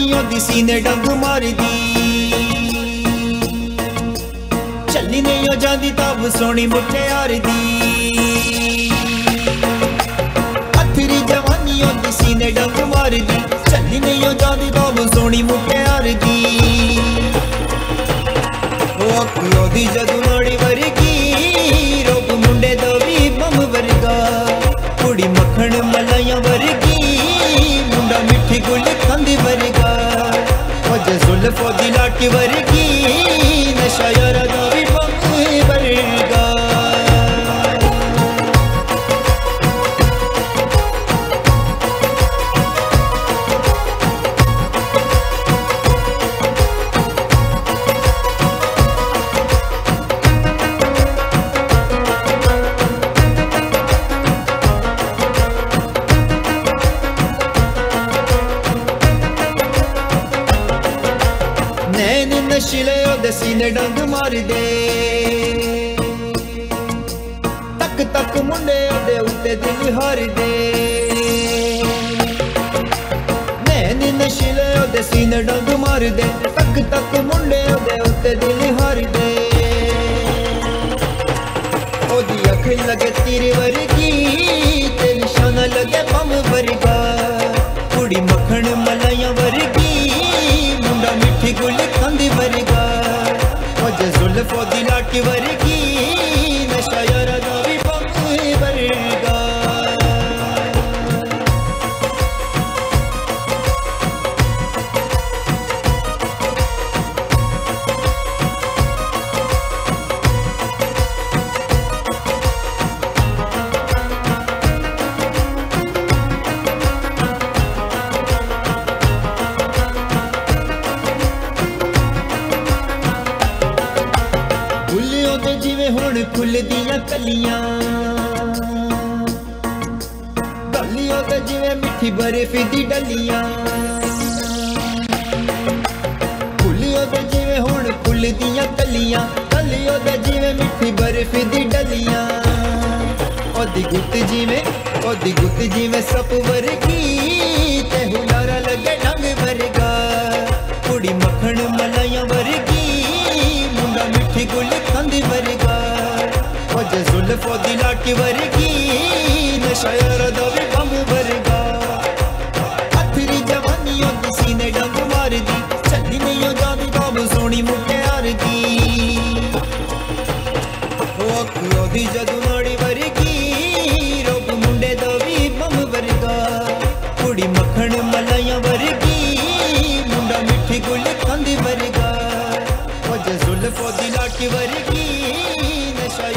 जवानियों दी सीने डंग मार दी चली नहीं हो जाती तब सोनी मुटियार दी अथरी जवानियों दी सीने डंग मार दी चली नहीं हो जाती तब सोनी मुटियार दी ओ दी जदू नाड़ी वर्गी रूप मुंडे दा भी बम वर्गा कुड़ी मक्खन मलाइया वर्गी मुंडा मिठी गुल खंदी वर्गा वजह जुल्फो दी लाटी वर्गी नशा यारा दा भी बम वर्गा नैन नशीले ओदे सीने डंग मार दे तक तक मुंडे ओदे उत्ते दिल हार दे नैन नशीले ओदे सीने डंग मार दे तक तक मुंडे ओदे उत्ते दिल हार दे ओदी अख लगे तीर वर्गी ते निशाना लगे बम वर्गा कुड़ी मक्खन मलाइया वर्गी मुंडा मिठी गुल खंदी वर्गा वजह जुल्फो दी लाटी वर्गी नशा यारा दा भी बम वर्गा फुल्लियों ते जिवें हुण फुल दियां कलियां गलियों ते जिवें मिठी बर्फ दी डलियां फुल्लियों ते जिवें हुण फुल दियां कलियां गलियों ते जिवें मिठी बर्फ दी डलियां ओदी गुत्त जिवें सप वर्गी ते हुलारा लगे डंग वर्गा कुड़ी मक्खन मलाइया वर्गी मुंडा मिठी गुल खंदी वर्गा वजह जुल्फो दी लाटी वर्गी नशा यारा दा भी बम वर्गा अथरी जवानियों दी सीने डंग मार दी चली नहीं हो जाती तब सोनी मुटियार दी ओ दी जदू नाड़ी वर्गी रूप मुंडे दा भी बम वर्गा कुड़ी मक्खन मलाइया वर्गी मुंडा मिठी गुल खंदी वर्गा वजह जुल्फो दी लाटी वर्गी नशा